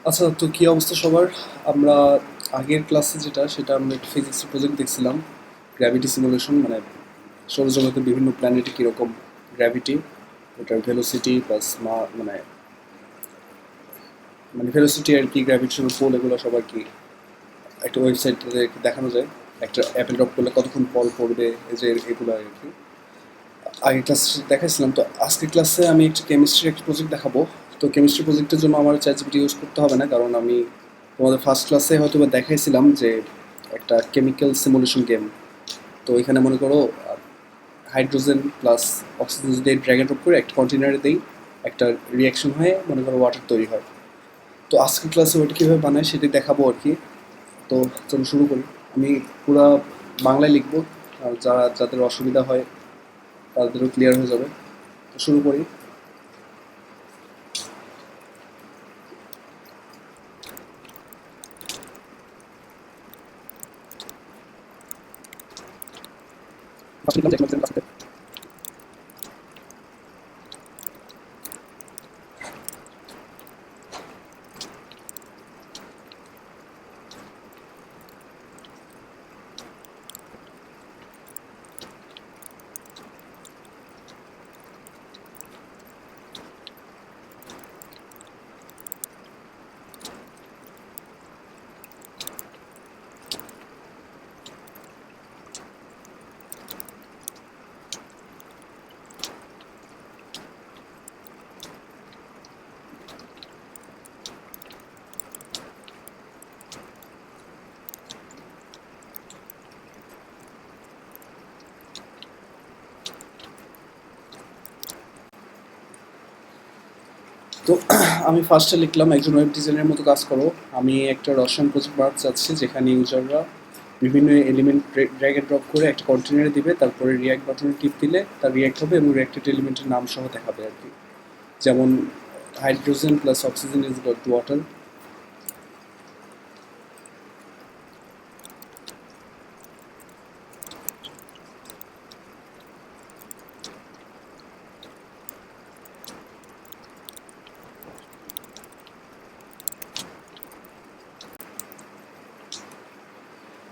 আচ্ছা, তো কি অবস্থা সবার? আমরা আগের ক্লাসে সেটা আমরা একটা ফিজিক্স প্রজেক্ট দেখছিলাম। গ্র্যাভিটি সিমুলেশন, মানে সৌরজগতের বিভিন্ন প্ল্যানেটে কীরকম গ্র্যাভিটি, ওটার ভেলোসিটি প্লাস মানে মানে ভেলোসিটি আর কি, গ্র্যাভিটেশনাল পোল, এগুলো সব আর কি একটা ওয়েবসাইটে দেখানো যায়। একটা অ্যাপে ড্রপ করলে কতক্ষণ পর পড়বে, এই যে এগুলো আর কি আগের ক্লাসে দেখাইছিলাম। তো আজকের ক্লাসে আমি একটা কেমিস্ট্রির একটা প্রজেক্ট দেখাবো। তো কেমিস্ট্রি প্রজেক্টের জন্য আমার চ্যাটজিপিটি ইউজ করতে হবে না, কারণ আমি তোমাদের ফার্স্ট ক্লাসে হয়তো বা দেখাইছিলাম যে একটা কেমিক্যাল সিমুলেশন গেম। তো এখানে মনে করো হাইড্রোজেন প্লাস অক্সিজেন যদি ড্র্যাগ ড্রপ করে একটা কন্টেনারে দিই, একটা রিয়াকশন হয়ে মনে করো ওয়াটার তৈরি হয়। তো আজকের ক্লাসে ওইটা কীভাবে বানায় সেটাই দেখাবো আর কি। তো চলো শুরু করি। আমি পুরা বাংলায় লিখবো, আর যাদের অসুবিধা হয় তাদেরও ক্লিয়ার হয়ে যাবে। তো শুরু করি। তো আমি ফার্স্টে লিখলাম, একজন ওয়েব ডিজাইনের মতো কাজ করো। আমি একটা রসায়ন প্রজেক্ট বানাতে চাচ্ছি যেখানে ইউজাররা বিভিন্ন এলিমেন্ট ড্র্যাগ এন্ড ড্রপ করে একটা কন্টেনারে দিবে, তারপরে রিয়াক্ট বাটনে টিপ দিলে তার রিয়াক্ট হবে এবং রিয়াক্টেড এলিমেন্টের নাম সহ দেখাবে আর কি। যেমন hydrogen plus oxygen is equal to water.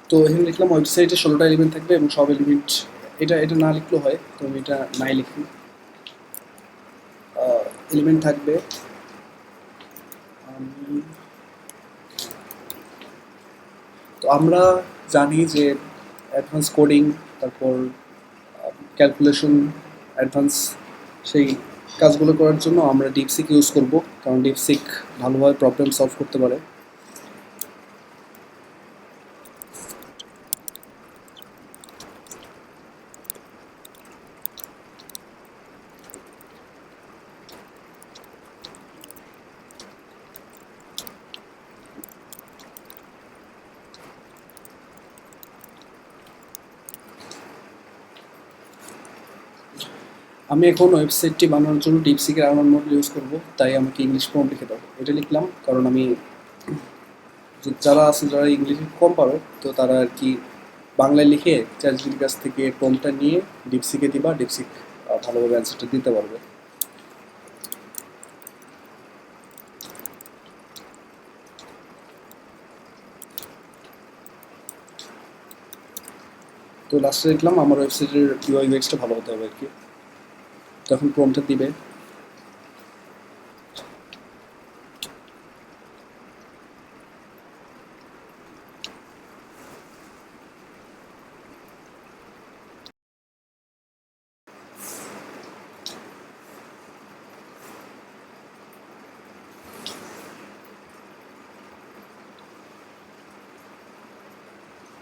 তো এখানে লিখলাম ওয়েবসাইটে 16টা এলিমেন্ট থাকবে এবং সব এলিমেন্ট, এটা এটা না লিখলেও হয়, তো আমি এটা নাই লিখি। এলিমেন্ট থাকবে, তো আমরা জানি যে অ্যাডভান্স কোডিং, তারপর ক্যালকুলেশন, অ্যাডভান্স সেই কাজগুলো করার জন্য আমরা ডিপসিক ইউজ করব, কারণ ডিপসিক ভালোভাবে প্রবলেম সলভ করতে পারে। আমি এখন ওয়েবসাইটটি বানানোর জন্য ডিপসিকের আরমান মডেল ইউজ করব, তাই আমাকে ইংলিশ প্রম্পট লিখে দাও। এটা লিখলাম কারণ আমি যারা আছে, যারা ইংলিশে কম পারো, তো তারা আর কি বাংলায় লিখে চ্যাটজিপিটির কাছ থেকে প্রম্পটটা নিয়ে ডিপসিকে দিবা, ডিপসিক ভালোভাবে অ্যান্সারটা দিতে পারবে। তো লাস্টে লিখলাম আমার ওয়েবসাইটের ইউআই ইউএক্সটা ভালো হতে হবে আর কি। তখন প্রম্পটটা দিবে।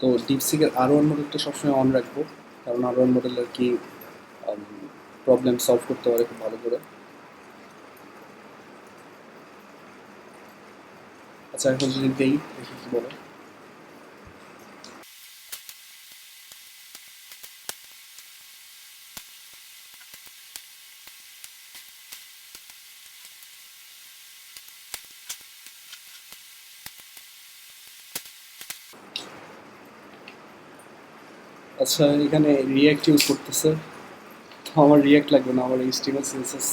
তো ডিপসিকের আরও ওয়ান মডেলটা সবসময় অন রাখবো, কারণ আরও ওয়ান মডেল আর কি প্রবলেম সলভ করতে পারে খুব ভালো করে। আচ্ছা, এখন যদি দেই দেখি কি বলে। আচ্ছা, এখানে রিয়াক্ট ইউজ করতেছে। তো আমার রিয়াক্ট লাগবে না, আমার এইচটিএমএল সিএসএস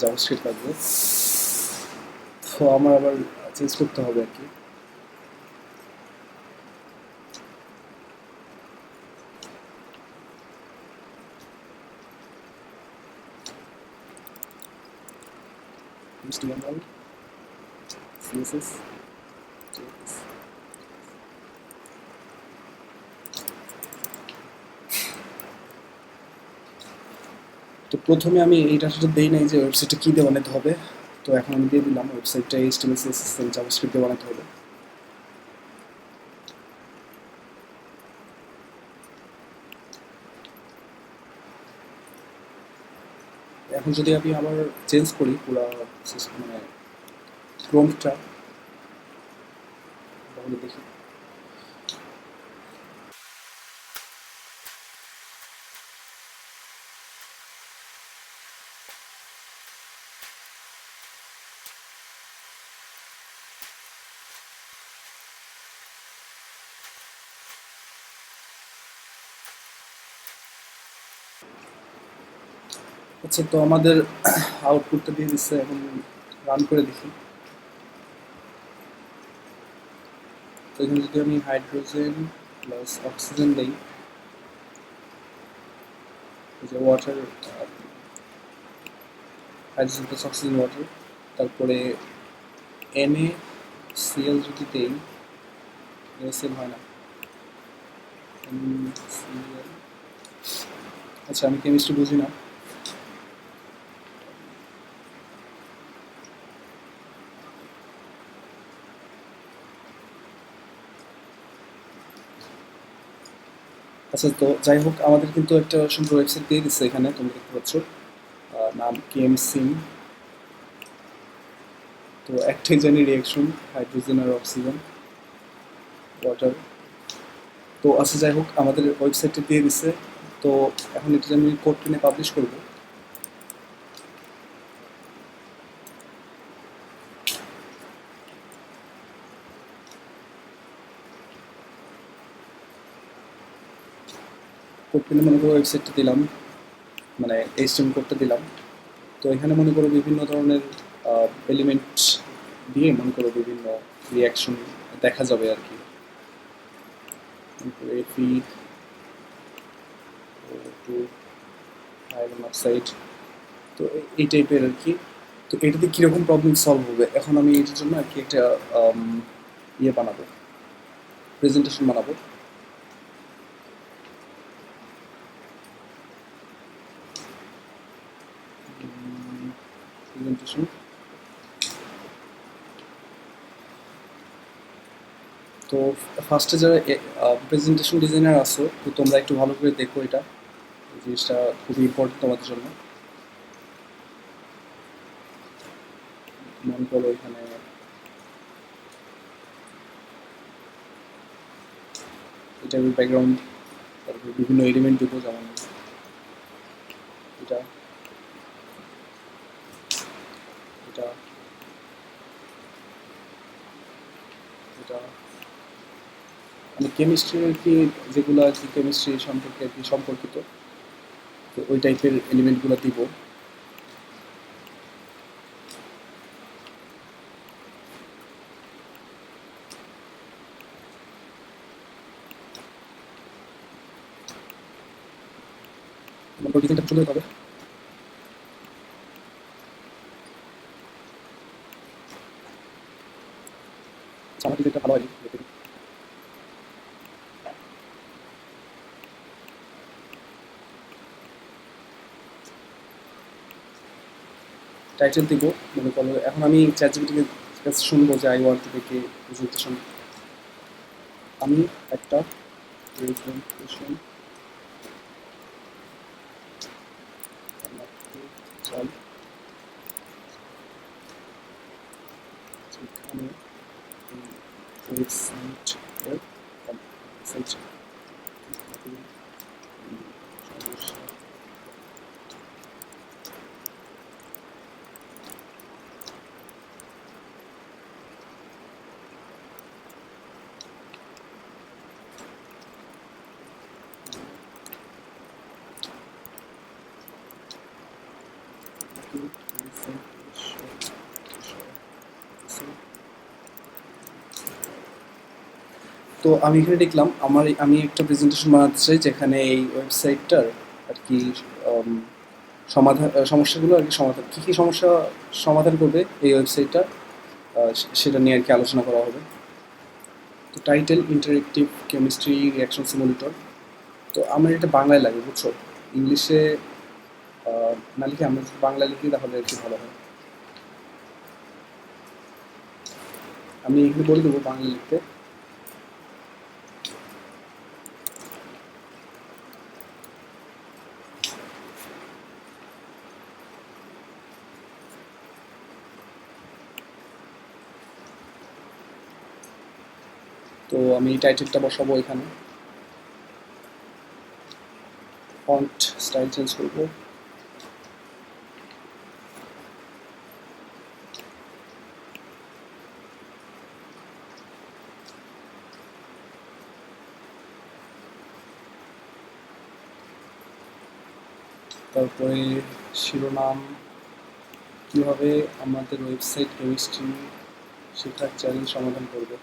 জাভাস্ক্রিপ্ট লাগবে। তো আমার আবার চেঞ্জ করতে হবে আর কি। HTML, CSS, JS। তো প্রথমে আমি এই ডাটাটা দেই নাই যে ওয়েবসাইটটা কী দিয়ে বানাতে হবে, তো এখন আমি দিয়ে দিলাম ওয়েবসাইটটা HTML, CSS এবং জাভাস্ক্রিপ্ট দিয়ে বানাতে হবে। এখন যদি আমি আবার চেঞ্জ করি পুরো সিস্টেম মানে প্রম্পটটা, তাহলে দেখি আচ্ছা। তো আমাদের আউটপুটটা দিয়ে দিচ্ছে, এখন রান করে দেখি। তো এখানে যদি আমি হাইড্রোজেন প্লাস অক্সিজেন দিই, যে water, hydrogen plus oxygen water, তারপরে NaCl যদি দেই, NaCl হয় না, NaCl। আচ্ছা, আমি কেমিস্ট্রি বুঝি না। আচ্ছা, তো যাই হোক, আমাদের কিন্তু একটা সুন্দর ওয়েবসাইট দিয়ে দিচ্ছে এখানে, তোমরা দেখতে পাচ্ছ, নাম কেএমসিম। তো একটাই জানি রিয়াকশন, হাইড্রোজেন আর অক্সিজেন ওয়াটার। তো আচ্ছা, যাই হোক, আমাদের ওয়েবসাইটে দিয়ে দিচ্ছে। তো এখন এটা আমি কোড কিনে পাবলিশ করবো। কোড কিনে মনে করো ওয়েবসাইটটা দিলাম, মানে HTML কোডটা দিলাম। তো এখানে মনে করো বিভিন্ন ধরনের এলিমেন্ট দিয়ে মনে করো বিভিন্ন রিয়াকশন দেখা যাবে আর কি। এফি টু আয়রন অক্সাইড, তো এই টাইপের আর কি। তো এটাতে কীরকম প্রবলেম সলভ হবে, এখন আমি এটার জন্য আর কি একটা ইয়ে বানাবো, প্রেজেন্টেশন বানাবো। প্রেজেন্টেশন, তো ফার্স্টে যারা প্রেজেন্টেশন ডিজাইনার আসো, তো তোমরা একটু ভালো করে দেখো, এটা এই জিনিসটা খুবই ইম্পর্টেন্ট তোমাদের জন্য। মনে করো এখানে এটা ব্যাকগ্রাউন্ড, তারপরে বিভিন্ন এলিমেন্ট দেবো, যেমন এটা এটা এটা মানে কেমিস্ট্রি আর কি, যেগুলো আর কি কেমিস্ট্রি সম্পর্কে আর কি সম্পর্কিত, তো ওই টাইপের এলিমেন্টগুলো দিব। মনে ডিজাইনটা সুন্দর হবে। আমার ডিজাইনটা ভালো হয়। টাইটেল দিব, মনে করো এখন আমি চ্যাটজিপিটিকে কাছে শুনবো যে আই ওয়ান্ট থেকে প্রেজেন্টেশন, আমি একটা প্রেজেন্টেশন বানাতে চাই, যেখানে এই ওয়েবসাইটের ওয়েবসাইট সমস্যা তো আমি এখানে দেখলাম আমি একটা প্রেজেন্টেশন বানাতে চাই যেখানে এই ওয়েবসাইটটার আর কি আম, সমস্যাগুলো আর কি সমাধান কী কী সমস্যা সমাধান করবে এই ওয়েবসাইটটা, সেটা নিয়ে আর কি আলোচনা করা হবে। তো title interactive chemistry reaction simulator. তো আমার এটা বাংলায় লাগে বুঝছো, ইংলিশে না লিখে আমরা যদি বাংলা লিখি তাহলে আর কি ভালো হয়। আমি এখানে বলে দেবো বাংলা লিখতে। তো আমি টাইটেলটা বসাবো এখানে, ফন্ট স্টাইল চেঞ্জ করবো। তারপরে শিরোনাম, কীভাবে আমাদের ওয়েবসাইট কেমিস্ট্রি শেখার চ্যালেঞ্জ সমাধান করবে।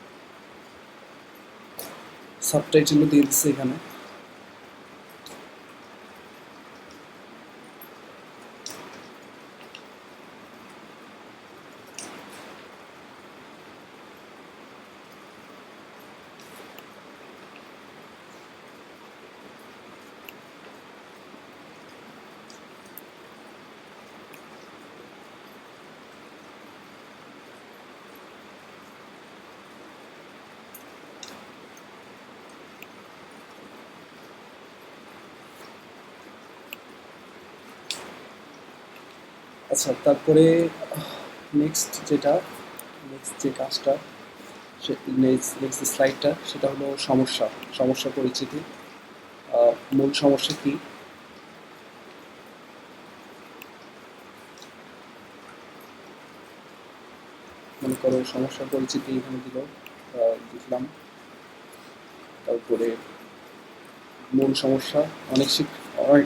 সাবটাইটেলও দিয়ে দিচ্ছে এখানে। আচ্ছা, তারপরে নেক্সট যে কাজটা, নেক্সট যে স্লাইডটা সেটা হলো সমস্যা পরিচিতি। মূল সমস্যা কি, মনে করো সমস্যার পরিচিতি এখানে দিলাম। তারপরে মূল সমস্যা,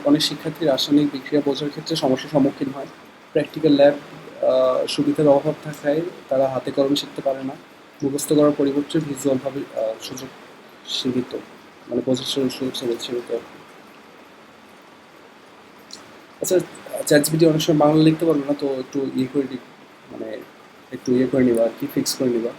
অনেক শিক্ষার্থী রাসায়নিক বিক্রিয়া বোঝার ক্ষেত্রে সমস্যার সম্মুখীন হয়। প্র্যাকটিক্যাল ল্যাব সুবিধার অভাব থাকায় তারা হাতে কলমে শিখতে পারে না। মুখস্থ করার পরিবর্তে ভিজুয়ালভাবে সুযোগ সীমিত, মানে বোঝার সুযোগ সীমিত আর কি। আচ্ছা, চ্যাটজিপিটি অনেক সময় বাংলা লিখতে পারবে না, তো একটু ইয়ে করে মানে একটু ইয়ে করে নিবা আর কি, ফিক্স করে নিবা।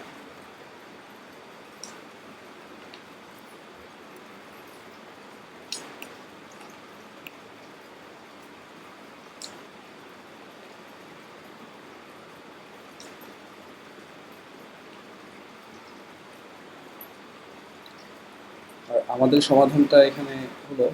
আর আমাদের সমাধানটা এখানে হলো,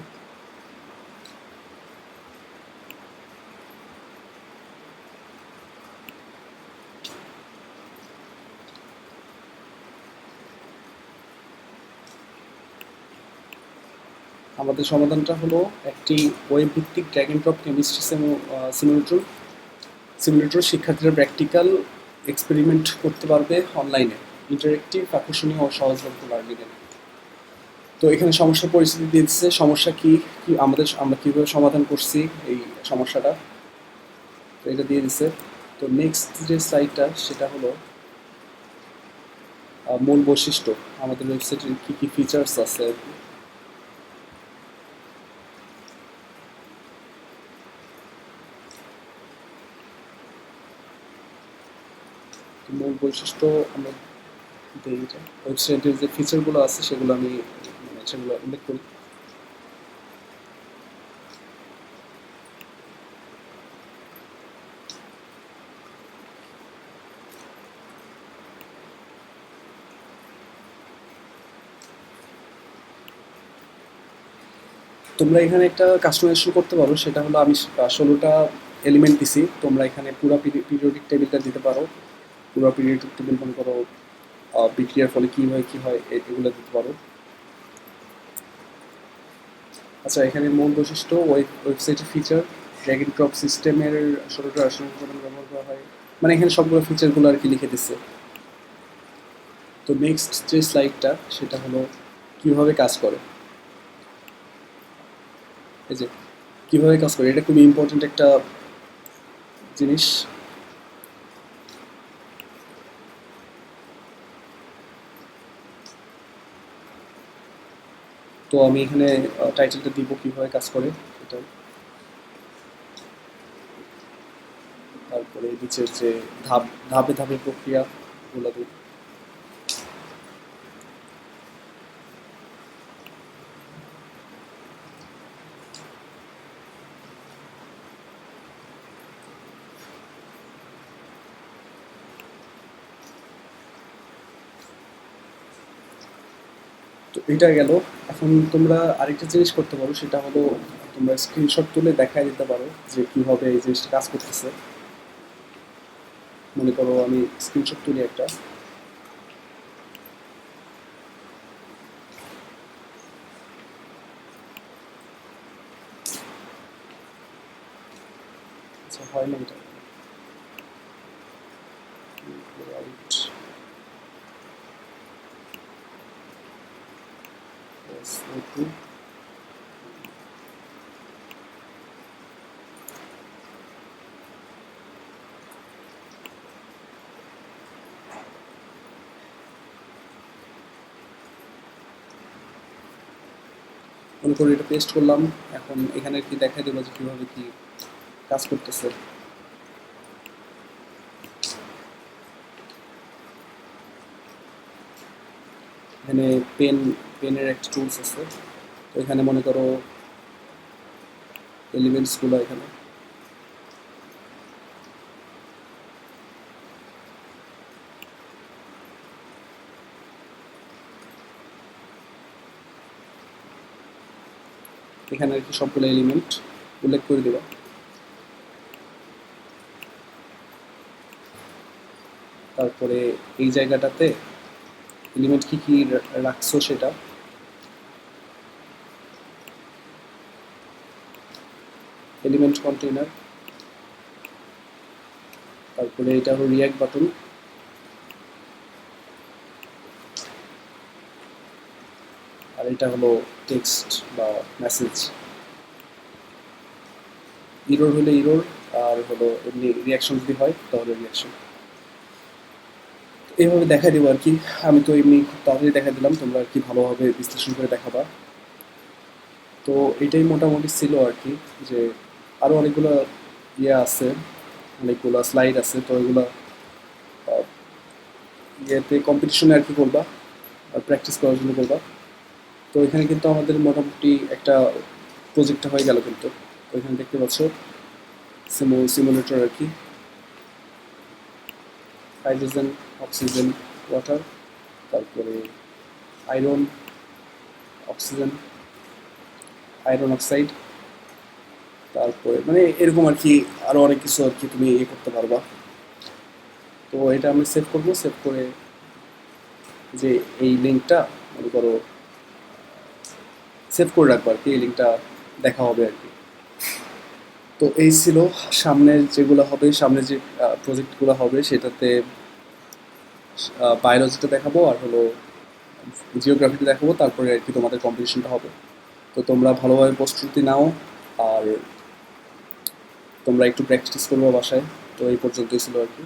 একটি ওয়েব ভিত্তিক drag and drop chemistry simulator শিক্ষার্থীরা প্র্যাকটিক্যাল এক্সপেরিমেন্ট করতে পারবে অনলাইনে, ইন্টারেক্টিভ, আকর্ষণীয় ও সহজলভ্য লার্নিংয়ে। তো এখানে সমস্যার পরিস্থিতি দিচ্ছে, সমস্যা কি কি আমরা কীভাবে সমাধান করছি এই সমস্যাটা, তো এটা দিয়ে দিচ্ছে। তো নেক্সট যে স্লাইডটা সেটা হলো মূল বৈশিষ্ট্য, আমাদের ওয়েবসাইটের কী কী ফিচার্স আছে আর কি। মূল বৈশিষ্ট্য আমরা দিই, ওয়েবসাইটের যে ফিচারগুলো আছে সেগুলো আমি সেগুলো উল্লেখ করি। তোমরা এখানে একটা কাস্টমাইজেশন করতে পারো, সেটা হলো আমি 16টা এলিমেন্ট দিছি, তোমরা এখানে পুরো পিরিয়ডিক টেবিলটা দিতে পারো। পুরো পিরিয়ডিক টেবিল মনে করো বিক্রিয়ার ফলে কী হয় এগুলো দিতে পারো। আচ্ছা, এখানে মূল বৈশিষ্ট্য ওয়েবসাইটের ফিচার, ড্র্যাগ অ্যান্ড ড্রপ সিস্টেমের 16টা রাসায়নিক উপাদান ব্যবহার করা হয়, মানে এখানে সবগুলো ফিচারগুলো আর কি লিখে দিচ্ছে। তো নেক্সট যে স্লাইডটা সেটা হলো কীভাবে কাজ করে। এই যে কীভাবে কাজ করে, এটা খুবই ইম্পর্টেন্ট একটা জিনিস। তো আমি এখানে টাইটেলটা দিব কীভাবে কাজ করে এটাই। তারপরে নিচের যে ধাপে ধাপে প্রক্রিয়াগুলো দিই। তো এটা গেল। এখন তোমরা আরেকটা জিনিস করতে পারো, সেটা হলো তোমরা স্ক্রিনশট তুলে দেখায় দিতে পারো যে কীভাবে এই জিনিসটা কাজ করতেছে। মনে করো আমি স্ক্রিনশট তুলি একটা। আচ্ছা, হয় না এটা। Right. Yes, okay. মনে করি এটা পেস্ট করলাম। এখন এখানে কি দেখাই দেবো যে কীভাবে কি কাজ করতেছে। এখানে পেনের একটা টুলস আছে। তো এখানে মনে করো এলিমেন্টসগুলো এখানে এখানে আর কি সবগুলো এলিমেন্ট উল্লেখ করে দেবা। তারপরে এই জায়গাটাতে এলিমেন্ট কি কি রাখছো সেটা। Element container. তারপরে এটা হলো রিয়াক্ট বাটন। আর এটা হলো টেক্সট বা মেসেজ। ইরোর হলে ইরোর, আর হলো এমনি রিয়াকশন যদি হয় তাহলে রিয়াকশন। এইভাবে দেখাই দেবো আর কি। আমি তো এমনি খুব তাড়াতাড়ি দেখা দিলাম, তোমরা আর কি ভালোভাবে বিশ্লেষণ করে দেখাবা। তো এটাই মোটামুটি ছিল আর কি, যে আরও অনেকগুলো ইয়ে আছে, অনেকগুলো স্লাইড আছে। তো এগুলো ইয়েতে কম্পিটিশনে আর কি করবা, আর প্র্যাকটিস করার জন্য করবা। তো এখানে কিন্তু আমাদের মোটামুটি একটা প্রজেক্টটা হয়ে গেল কিন্তু। তো এখানে দেখতে পাচ্ছ সিমুলেটর আর কি, হাইড্রোজেন, অক্সিজেন, ওয়াটার, তারপরে আয়রন, অক্সিজেন, আয়রন অক্সাইড, তারপরে মানে এরকম আর কি আরও অনেক কিছু আর কি তুমি ইয়ে করতে পারবা। তো এটা আমি সেভ করবো, সেভ করে যে এই লিঙ্কটা মনে করো সেভ করে রাখবো আর কি, এই লিঙ্কটা দেখা হবে আর কি। তো এই ছিল সামনের যেগুলো হবে, সামনে যে প্রজেক্টগুলো হবে সেটাতে বায়োলজিটা দেখাবো আর হলো জিওগ্রাফিটা দেখাবো, তারপরে আর কি তোমাদের কম্পিটিশনটা হবে। তো তোমরা ভালোভাবে প্রস্তুতি নাও, আর তোমরা একটু প্র্যাকটিস করবো বাসায়। তো এই পর্যন্তই ছিল আর কি।